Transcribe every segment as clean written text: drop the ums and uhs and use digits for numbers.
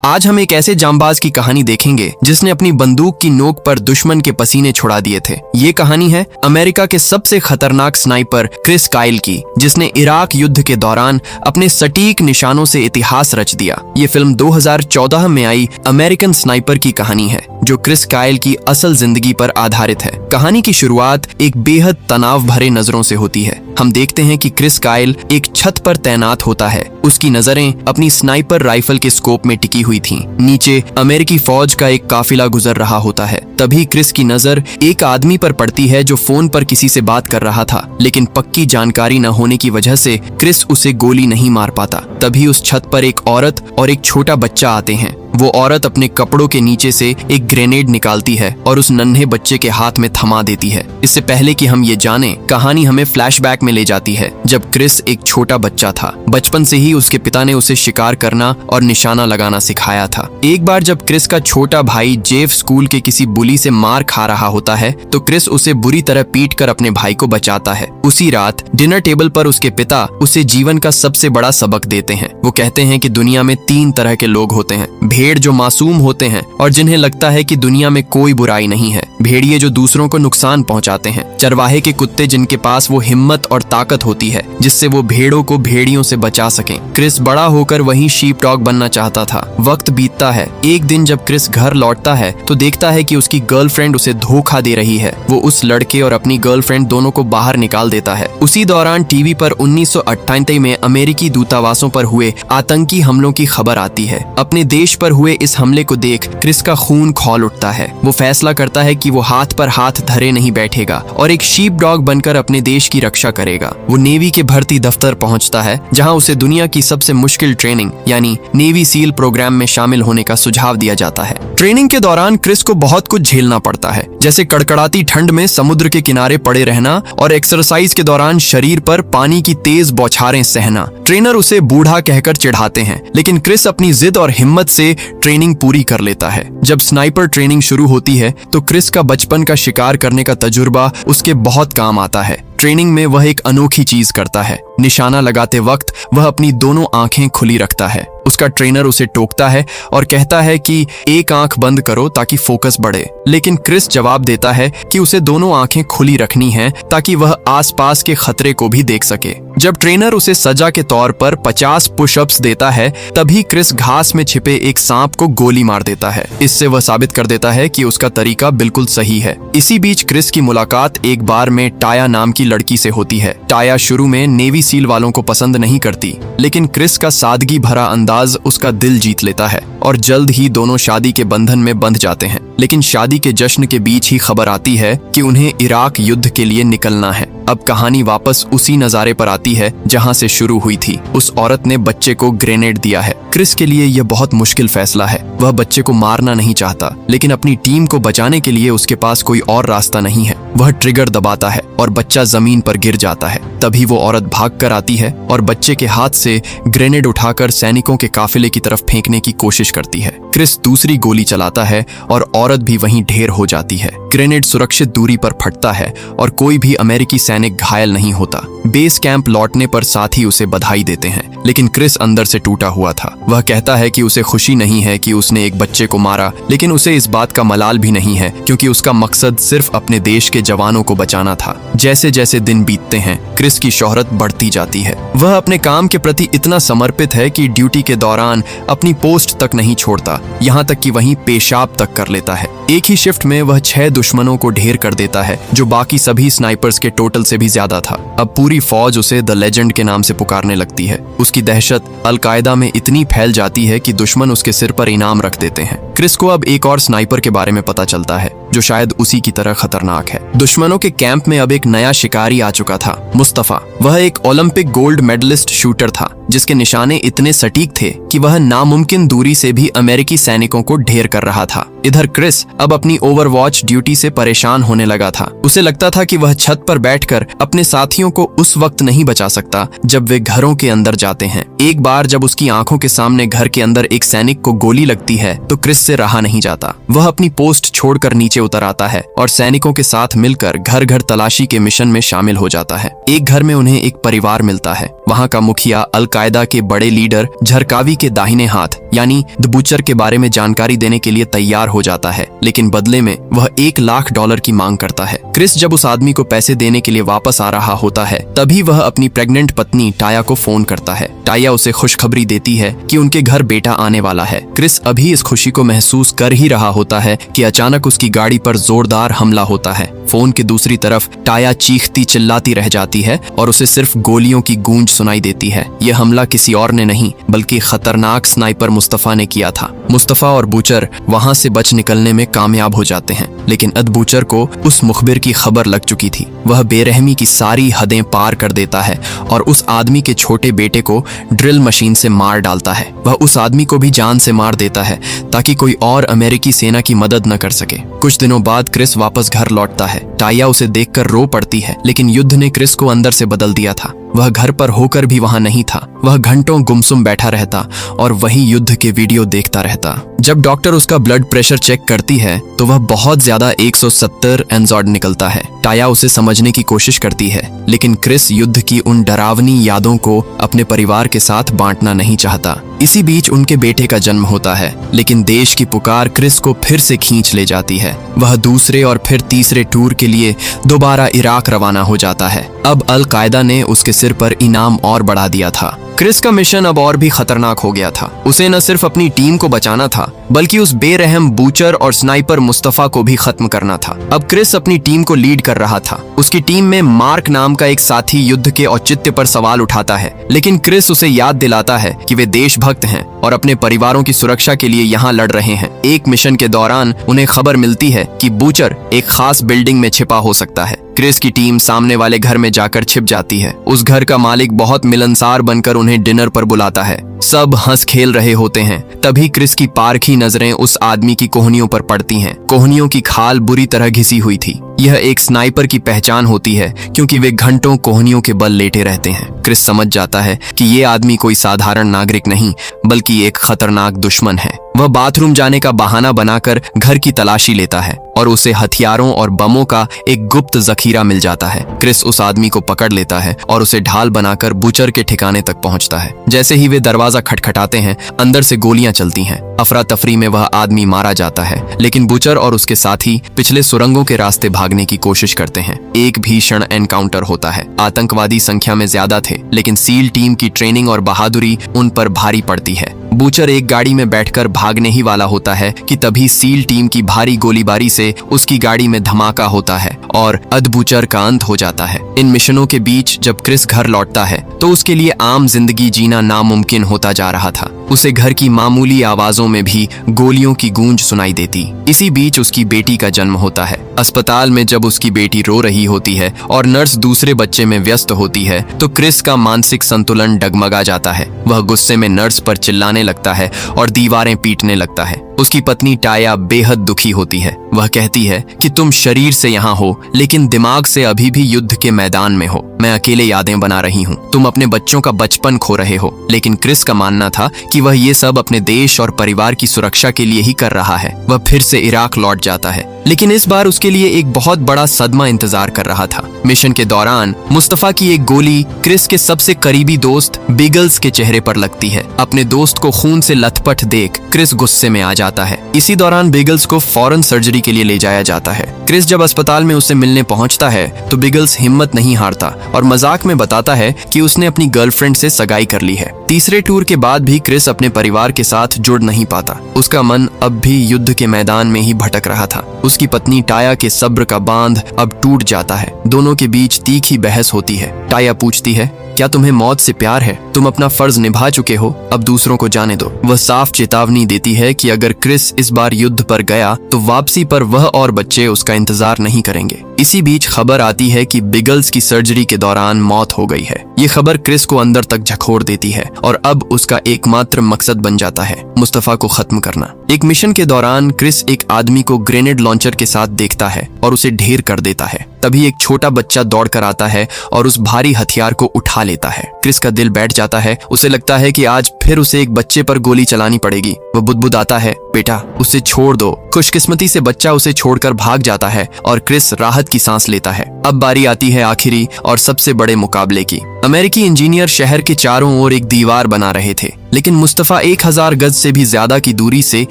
आज हम एक ऐसे जांबाज की कहानी देखेंगे जिसने अपनी बंदूक की नोक पर दुश्मन के पसीने छुड़ा दिए थे। ये कहानी है अमेरिका के सबसे खतरनाक स्नाइपर क्रिस काइल की, जिसने इराक युद्ध के दौरान अपने सटीक निशानों से इतिहास रच दिया। ये फिल्म 2014 में आई अमेरिकन स्नाइपर की कहानी है, जो क्रिस काइल की असल जिंदगी पर आधारित है। कहानी की शुरुआत एक बेहद तनाव भरे नजरों से होती है। हम देखते हैं कि क्रिस काइल एक छत पर तैनात होता है। उसकी नजरें अपनी स्नाइपर राइफल के स्कोप में टिकी हुई थीं। नीचे अमेरिकी फौज का एक काफिला गुजर रहा होता है। तभी क्रिस की नजर एक आदमी पर पड़ती है जो फोन पर किसी से बात कर रहा था, लेकिन पक्की जानकारी न होने की वजह से क्रिस उसे गोली नहीं मार पाता। तभी उस छत पर एक औरत और एक छोटा बच्चा आते हैं। वो औरत अपने कपड़ों के नीचे से एक ग्रेनेड निकालती है और उस नन्हे बच्चे के हाथ में थमा देती है। इससे पहले कि हम ये जाने, कहानी हमें फ्लैशबैक में ले जाती है जब क्रिस एक छोटा बच्चा था। बचपन से ही उसके पिता ने उसे शिकार करना और निशाना लगाना सिखाया था। एक बार जब क्रिस का छोटा भाई जेफ स्कूल के किसी बुली से मार खा रहा होता है, तो क्रिस उसे बुरी तरह पीट कर अपने भाई को बचाता है। उसी रात डिनर टेबल पर उसके पिता उसे जीवन का सबसे बड़ा सबक देते हैं। वो कहते हैं कि दुनिया में 3 तरह के लोग होते हैं: भेड़ जो मासूम होते हैं और जिन्हें लगता है कि दुनिया में कोई बुराई नहीं है, भेड़िए जो दूसरों को नुकसान पहुंचाते हैं, चरवाहे के कुत्ते जिनके पास वो हिम्मत और ताकत होती है जिससे वो भेड़ों को भेड़ियों से बचा सकें। क्रिस बड़ा होकर वही शीप डॉग बनना चाहता था। वक्त बीतता है। एक दिन जब क्रिस घर लौटता है तो देखता है कि उसकी गर्लफ्रेंड उसे धोखा दे रही है। वो उस लड़के और अपनी गर्लफ्रेंड दोनों को बाहर निकाल देता है। उसी दौरान टीवी पर 1998 में अमेरिकी दूतावासों पर हुए आतंकी हमलों की खबर आती है। अपने देश पर हुए इस हमले को देख क्रिस का खून खौल उठता है। वो फैसला करता है कि वो हाथ पर हाथ धरे नहीं बैठेगा और एक शीप डॉग बनकर अपने देश की रक्षा करेगा। वो नेवी के भर्ती दफ्तर पहुंचता है, जहां उसे दुनिया की सबसे मुश्किल ट्रेनिंग यानी नेवी सील प्रोग्राम में शामिल होने का सुझाव दिया जाता है। ट्रेनिंग के दौरान क्रिस को बहुत कुछ झेलना पड़ता है, जैसे कड़कड़ाती ठंड में समुद्र के किनारे पड़े रहना और एक्सरसाइज के दौरान शरीर पर पानी की तेज बौछारें सहना। ट्रेनर उसे बूढ़ा कहकर चिढ़ाते हैं, लेकिन क्रिस अपनी जिद और हिम्मत से ट्रेनिंग पूरी कर लेता है। जब स्नाइपर ट्रेनिंग शुरू होती है तो क्रिस का बचपन का शिकार करने का तजुर्बा उसके बहुत काम आता है। ट्रेनिंग में वह एक अनोखी चीज करता है। निशाना लगाते वक्त वह अपनी दोनों आंखें खुली रखता है। उसका ट्रेनर उसे टोकता है और कहता है कि एक आंख बंद करो ताकि फोकस बढ़े, लेकिन क्रिस जवाब देता है कि उसे दोनों आंखें खुली रखनी हैं ताकि वह आसपास के खतरे को भी देख सके। जब ट्रेनर उसे सजा के तौर पर 50 पुशअप्स देता है, तभी क्रिस घास में छिपे एक सांप को गोली मार देता है। इससे वह साबित कर देता है कि उसका तरीका बिल्कुल सही है। इसी बीच क्रिस की मुलाकात एक बार में टाया नाम की लड़की से होती है। टाया शुरू में नेवी सील वालों को पसंद नहीं करती, लेकिन क्रिस का सादगी भरा अंदाज उसका दिल जीत लेता है और जल्द ही दोनों शादी के बंधन में बंध जाते हैं। लेकिन शादी के जश्न के बीच ही खबर आती है कि उन्हें इराक युद्ध के लिए निकलना है। अब कहानी वापस उसी नजारे पर आती है जहां से शुरू हुई थी। उस औरत ने बच्चे को ग्रेनेड दिया है। क्रिस के लिए यह बहुत मुश्किल फैसला है। वह बच्चे को मारना नहीं चाहता, लेकिन अपनी टीम को बचाने के लिए उसके पास कोई और रास्ता नहीं है। वह ट्रिगर दबाता है और बच्चा जमीन पर गिर जाता है। तभी वो औरत भाग कर आती है और बच्चे के हाथ से ग्रेनेड उठाकर सैनिकों के काफिले की तरफ फेंकने की कोशिश करती है। क्रिस दूसरी गोली चलाता है और औरत भी वहीं ढेर हो जाती है। ग्रेनेड सुरक्षित दूरी पर फटता है और कोई भी अमेरिकी सैनिक घायल नहीं होता। बेस कैंप लौटने पर साथी उसे बधाई देते हैं, लेकिन क्रिस अंदर से टूटा हुआ था। वह कहता है कि उसे खुशी नहीं है कि उसने एक बच्चे को मारा, लेकिन उसे इस बात का मलाल भी नहीं है, क्योंकि उसका मकसद सिर्फ अपने देश के जवानों को बचाना था। जैसे जैसे दिन बीतते हैं, क्रिस की शोहरत बढ़ती जाती है। वह अपने काम के प्रति इतना समर्पित है कि ड्यूटी के दौरान अपनी पोस्ट तक नहीं छोड़ता, यहाँ तक कि वहीं पेशाब तक कर लेता है। एक ही शिफ्ट में वह 6 दुश्मनों को ढेर कर देता है, जो बाकी सभी स्नाइपर्स के टोटल से भी ज्यादा था। अब पूरी फौज उसे द लेजेंड के नाम से पुकारने लगती है। उसकी दहशत अल-कायदा में इतनी फैल जाती है कि दुश्मन उसके सिर पर इनाम रख देते हैं। क्रिस को अब एक और स्नाइपर के बारे में पता चलता है, जो शायद उसी की तरह खतरनाक है। दुश्मनों के कैंप में अब एक नया शिकारी आ चुका था, मुस्तफा। वह एक ओलंपिक गोल्ड मेडलिस्ट शूटर था, जिसके निशाने इतने सटीक थे कि वह नामुमकिन दूरी से भी अमेरिकी सैनिकों को ढेर कर रहा था। इधर क्रिस अब अपनी ओवरवॉच ड्यूटी से परेशान होने लगा था। उसे लगता था कि वह छत पर बैठकर अपने साथियों को उस वक्त नहीं बचा सकता जब वे घरों के अंदर जाते हैं। एक बार जब उसकी आंखों के सामने घर के अंदर एक सैनिक को गोली लगती है तो क्रिस से रहा नहीं जाता। वह अपनी पोस्ट छोड़कर नीचे उतर आता है और सैनिकों के साथ मिलकर घर घर तलाशी के मिशन में शामिल हो जाता है। एक घर में उन्हें एक परिवार मिलता है। वहाँ का मुखिया अल-कायदा के बड़े लीडर झरकावी के दाहिने हाथ यानी द बूचर के बारे में जानकारी देने के लिए तैयार हो जाता है, लेकिन बदले में वह $1,00,000 की मांग करता है। क्रिस जब उस आदमी को पैसे देने के लिए वापस आ रहा होता है तभी वह अपनी प्रेग्नेंट पत्नी टाया को फोन करता है। टाया उसे खुशखबरी देती है कि उनके घर बेटा आने वाला है। क्रिस अभी इस खुशी को महसूस कर ही रहा होता है कि अचानक उसकी गाड़ी पर जोरदार हमला होता है। फोन की दूसरी तरफ टाया चीखती चिल्लाती रह जाती है और उसे सिर्फ गोलियों की गूंज सुनाई देती है। यह हमला किसी और ने नहीं बल्कि खतरनाक स्नाइपर मुस्तफा ने किया था। मुस्तफा और बूचर वहां से बच निकलने में कामयाब हो जाते हैं, लेकिन अद बूचर को उस मुखबिर की खबर लग चुकी थी। वह बेरहमी की सारी हदें पार कर देता है और उस आदमी के छोटे बेटे को ड्रिल मशीन से मार डालता है। वह उस आदमी को भी जान से मार देता है ताकि कोई और अमेरिकी सेना की मदद न कर सके। कुछ दिनों बाद क्रिस वापस घर लौटता है। टाया उसे देखकर रो पड़ती है, लेकिन युद्ध ने क्रिस को अंदर से बदल दिया था। वह घर पर होकर भी वहां नहीं था। वह घंटों गुमसुम बैठा रहता और वहीं युद्ध के वीडियो देखता रहता। जब डॉक्टर उसका ब्लड प्रेशर चेक करती है तो वह बहुत ज्यादा 170 एंजॉर्ड निकलता है। टाया उसे समझने की कोशिश करती है, लेकिन क्रिस युद्ध की उन डरावनी यादों को अपने परिवार के साथ बांटना नहीं चाहता। इसी बीच उनके बेटे का जन्म होता है, लेकिन देश की पुकार क्रिस को फिर से खींच ले जाती है। वह दूसरे और फिर तीसरे टूर के लिए दोबारा इराक रवाना हो जाता है। अब अल-कायदा ने उसके सिर पर इनाम और बढ़ा दिया था। क्रिस का मिशन अब और भी खतरनाक हो गया था। उसे न सिर्फ अपनी टीम को बचाना था बल्कि उस बेरहम बूचर और स्नाइपर मुस्तफा को भी खत्म करना था। अब क्रिस अपनी टीम को लीड कर रहा था। उसकी टीम में मार्क नाम का एक साथी युद्ध के औचित्य पर सवाल उठाता है, लेकिन क्रिस उसे याद दिलाता है कि वे देशभक्त हैं और अपने परिवारों की सुरक्षा के लिए यहाँ लड़ रहे हैं। एक मिशन के दौरान उन्हें खबर मिलती है कि बूचर एक खास बिल्डिंग में छिपा हो सकता है। क्रिस की टीम सामने वाले घर में जाकर छिप जाती है। उस घर का मालिक बहुत मिलनसार बनकर उन्हें डिनर पर बुलाता है। सब हंस खेल रहे होते हैं। तभी क्रिस की पारखी नजरें उस आदमी की कोहनियों पर पड़ती हैं। कोहनियों की खाल बुरी तरह घिसी हुई थी। यह एक स्नाइपर की पहचान होती है क्योंकि वे घंटों कोहनियों के बल लेटे रहते हैं। क्रिस समझ जाता है कि ये आदमी कोई साधारण नागरिक नहीं बल्कि एक खतरनाक दुश्मन है। वह बाथरूम जाने का बहाना बनाकर घर की तलाशी लेता है और उसे हथियारों और बमों का एक गुप्त जखीरा मिल जाता है। क्रिस उस आदमी को पकड़ लेता है और उसे ढाल बनाकर बूचर के ठिकाने तक पहुंचता है। जैसे ही वे दरवाजा खटखटाते हैं, अंदर से गोलियां चलती हैं। अफरा तफरी में वह आदमी मारा जाता है, लेकिन बूचर और उसके साथी पिछले सुरंगों के रास्ते भागने की कोशिश करते हैं। एक भीषण एनकाउंटर होता है। आतंकवादी संख्या में ज्यादा थे, लेकिन सील टीम की ट्रेनिंग और बहादुरी उन पर भारी पड़ती है। बूचर एक गाड़ी में बैठकर भागने ही वाला होता है कि तभी सील टीम की भारी गोलीबारी से उसकी गाड़ी में धमाका होता है और अद बूचर का अंत हो जाता है। इन मिशनों के बीच जब क्रिस घर लौटता है तो उसके लिए आम जिंदगी जीना नामुमकिन होता जा रहा था। उसे घर की मामूली आवाजों में भी गोलियों की गूंज सुनाई देती। इसी बीच उसकी बेटी का जन्म होता है। अस्पताल में जब उसकी बेटी रो रही होती है और नर्स दूसरे बच्चे में व्यस्त होती है तो क्रिस का मानसिक संतुलन डगमगा जाता है। वह गुस्से में नर्स पर चिल्लाने लगता है और दीवारें पीटने लगता है। उसकी पत्नी टाया बेहद दुखी होती है। वह कहती है कि तुम शरीर से यहाँ हो लेकिन दिमाग से अभी भी युद्ध के मैदान में हो। मैं अकेले यादें बना रही हूँ। तुम अपने बच्चों का बचपन खो रहे हो। लेकिन क्रिस का मानना था कि वह ये सब अपने देश और परिवार की सुरक्षा के लिए ही कर रहा है। वह फिर से इराक लौट जाता है, लेकिन इस बार उसके लिए एक बहुत बड़ा सदमा इंतजार कर रहा था। मिशन के दौरान मुस्तफा की एक गोली क्रिस के सबसे करीबी दोस्त बिगल्स के चेहरे पर लगती है। अपने दोस्त को खून से लथपथ देख क्रिस गुस्से में आ जाता है। इसी दौरान बिगल्स को फौरन सर्जरी के लिए ले जाया जाता है। क्रिस जब अस्पताल में उससे मिलने पहुंचता है तो बिगल्स हिम्मत नहीं हारता और मजाक में बताता है कि उसने अपनी गर्लफ्रेंड से सगाई कर ली है। तीसरे टूर के बाद भी क्रिस अपने परिवार के साथ जुड़ नहीं पाता। उसका मन अब भी युद्ध के मैदान में ही भटक रहा था। उसकी पत्नी टाया के सब्र का बांध अब टूट जाता है। दोनों के बीच तीखी बहस होती है। टाया पूछती है, क्या तुम्हें मौत से प्यार है? तुम अपना फर्ज निभा चुके हो, अब दूसरों को जाने दो। वह साफ चेतावनी देती है कि अगर क्रिस इस बार युद्ध पर गया तो वापसी पर वह और बच्चे उसका इंतजार नहीं करेंगे। इसी बीच खबर आती है कि बिगल्स की सर्जरी के दौरान मौत हो गई है। ये खबर क्रिस को अंदर तक झकोर देती है और अब उसका एकमात्र मकसद बन जाता है मुस्तफा को खत्म करना। एक मिशन के दौरान क्रिस एक आदमी को ग्रेनेड लॉन्चर के साथ देखता है और उसे ढेर कर देता है। तभी एक छोटा बच्चा दौड़कर आता है और उस भारी हथियार को उठा लेता है। क्रिस का दिल बैठ जाता है। उसे लगता है कि आज फिर उसे एक बच्चे पर गोली चलानी पड़ेगी। वह बुदबुदाता है, बेटा उसे छोड़ दो। खुशकिस्मती से बच्चा उसे छोड़कर भाग जाता है और क्रिस राहत की सांस लेता है। अब बारी आती है आखिरी और सबसे बड़े मुकाबले की। अमेरिकी इंजीनियर शहर के चारों ओर एक दीवार बना रहे थे, लेकिन मुस्तफा 1000 गज से भी ज्यादा की दूरी से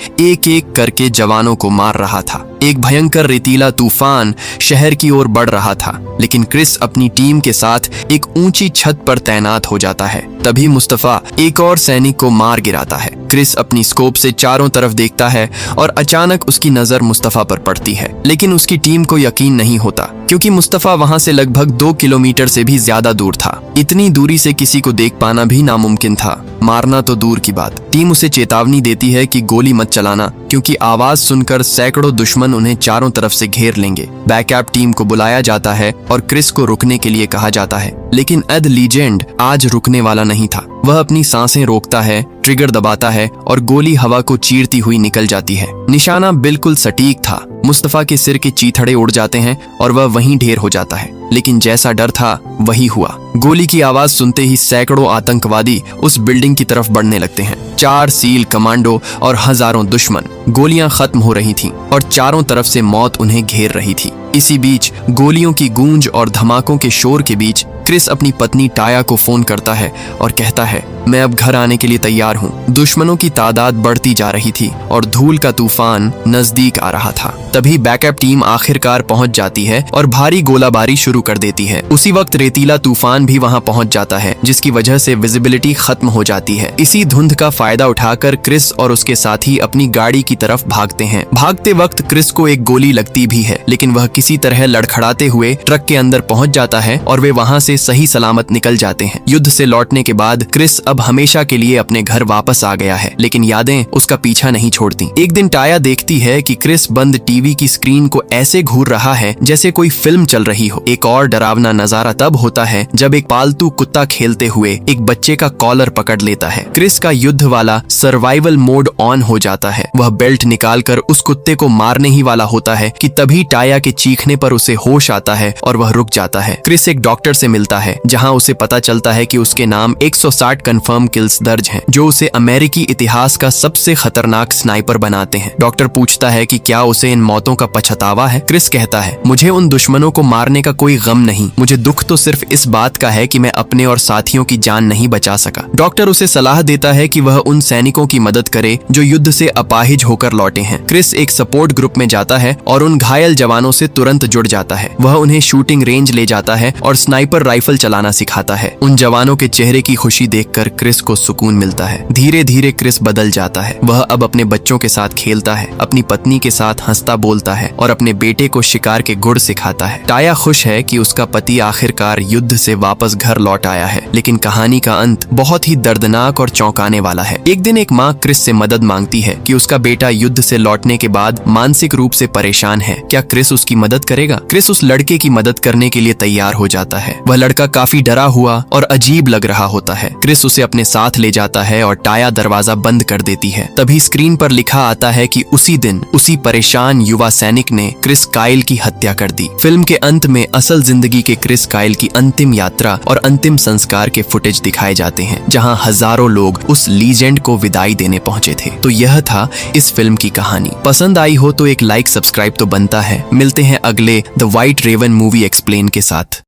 एक एक करके जवानों को मार रहा था। एक भयंकर रेतीला तूफान शहर की ओर बढ़ रहा था, लेकिन क्रिस अपनी टीम के साथ एक ऊंची छत पर तैनात हो जाता है। तभी मुस्तफा एक और सैनिक को मार गिराता है। क्रिस अपनी स्कोप से चारों तरफ देखता है और अचानक उसकी नजर मुस्तफा पर पड़ती है, लेकिन उसकी टीम को यकीन नहीं होता क्योंकि मुस्तफा वहां से लगभग 2 किलोमीटर से भी ज्यादा दूर था। इतनी दूरी से किसी को देख पाना भी नामुमकिन था, मारना तो दूर की बात। टीम उसे चेतावनी देती है कि गोली मत चलाना क्योंकि आवाज सुनकर सैकड़ों दुश्मन उन्हें चारों तरफ से घेर लेंगे। बैकअप टीम को बुलाया जाता है और क्रिस को रुकने के लिए कहा जाता है, लेकिन एड लीजेंड आज रुकने वाला नहीं था। वह अपनी सांसें रोकता है, ट्रिगर दबाता है और गोली हवा को चीरती हुई निकल जाती है। निशाना बिल्कुल सटीक था। मुस्तफा के सिर के चीथड़े उड़ जाते हैं और वह वहीं ढेर हो जाता है, लेकिन जैसा डर था वही हुआ। गोली की आवाज सुनते ही सैकड़ों आतंकवादी उस बिल्डिंग की तरफ बढ़ने लगते हैं। 4 सील कमांडो और हजारों दुश्मन। गोलियां खत्म हो रही थीं और चारों तरफ से मौत उन्हें घेर रही थी। इसी बीच गोलियों की गूंज और धमाकों के शोर के बीच क्रिस अपनी पत्नी टाया को फोन करता है और कहता है, मैं अब घर आने के लिए तैयार हूँ। दुश्मनों की तादाद बढ़ती जा रही थी और धूल का तूफान नजदीक आ रहा था। तभी बैकअप टीम आखिरकार पहुंच जाती है और भारी गोलाबारी शुरू कर देती है। उसी वक्त रेतीला तूफान भी वहां पहुंच जाता है, जिसकी वजह से विजिबिलिटी खत्म हो जाती है। इसी धुंध का फायदा उठाकर क्रिस और उसके साथी अपनी गाड़ी की तरफ भागते हैं। भागते वक्त क्रिस को एक गोली लगती भी है, लेकिन वह किसी तरह लड़खड़ाते हुए ट्रक के अंदर पहुंच जाता है और वे वहां से सही सलामत निकल जाते हैं। युद्ध से लौटने के बाद क्रिस अब हमेशा के लिए अपने घर वापस आ गया है, लेकिन यादें उसका पीछा नहीं छोड़ती। एक दिन टाया देखती है कि क्रिस बंद टीवी की स्क्रीन को ऐसे घूर रहा है जैसे कोई फिल्म चल रही हो। एक और डरावना नजारा तब होता है जब एक पालतू कुत्ता खेलते हुए एक बच्चे का कॉलर पकड़ लेता है। क्रिस का युद्ध वाला सर्वाइवल मोड ऑन हो जाता है। वह बेल्ट निकालकर उस कुत्ते को मारने ही वाला होता है कि तभी टाया के चीखने पर उसे होश आता है और वह रुक जाता है। क्रिस एक डॉक्टर से मिलता है, जहां उसे पता चलता है कि उसके नाम 160 कंफर्म किल्स दर्ज हैं, जो उसे अमेरिकी इतिहास का सबसे खतरनाक स्नाइपर बनाते हैं। डॉक्टर पूछता है कि क्या उसे इन मौतों का पछतावा है। क्रिस कहता है, मुझे उन दुश्मनों को मारने का कोई गम नहीं, मुझे दुख तो सिर्फ इस बात का है कि मैं अपने और साथियों की जान नहीं बचा सका। डॉक्टर उसे सलाह देता है कि वह उन सैनिकों की मदद करे जो युद्ध से अपाहिज होकर लौटे हैं। क्रिस एक सपोर्ट ग्रुप में जाता है और उन घायल जवानों से तुरंत जुड़ जाता है। वह उन्हें शूटिंग रेंज ले जाता है और स्नाइपर राइफल चलाना सिखाता है। उन जवानों के चेहरे की खुशी देखकर क्रिस को सुकून मिलता है। धीरे धीरे क्रिस बदल जाता है। वह अब अपने बच्चों के साथ खेलता है, अपनी पत्नी के साथ हंसता बोलता है और अपने बेटे को शिकार के गुर सिखाता है। टाया खुश है कि उसका पति आखिरकार युद्ध से वापस घर लौट आया है, लेकिन कहानी का अंत बहुत ही दर्दनाक और चौंकाने वाला है। एक दिन एक माँ क्रिस से मदद मांगती है कि उसका बेटा युद्ध से लौटने के बाद मानसिक रूप से परेशान है, क्या क्रिस उसकी मदद करेगा। क्रिस उस लड़के की मदद करने के लिए तैयार हो जाता है। वह लड़का काफी डरा हुआ और अजीब लग रहा होता है। क्रिस उसे अपने साथ ले जाता है और टाया दरवाजा बंद कर देती है। तभी स्क्रीन पर लिखा आता है कि उसी दिन उसी परेशान युवा सैनिक ने क्रिस काइल की हत्या कर दी। फिल्म के अंत में असल जिंदगी के क्रिस काइल की अंतिम यात्रा और अंतिम संस्कार के फुटेज दिखाए जाते हैं, जहां हजारों लोग उस लीजेंड को विदाई देने पहुंचे थे। तो यह था इस फिल्म की कहानी। पसंद आई हो तो एक लाइक सब्सक्राइब तो बनता है। मिलते हैं अगले the White Raven movie explain के साथ।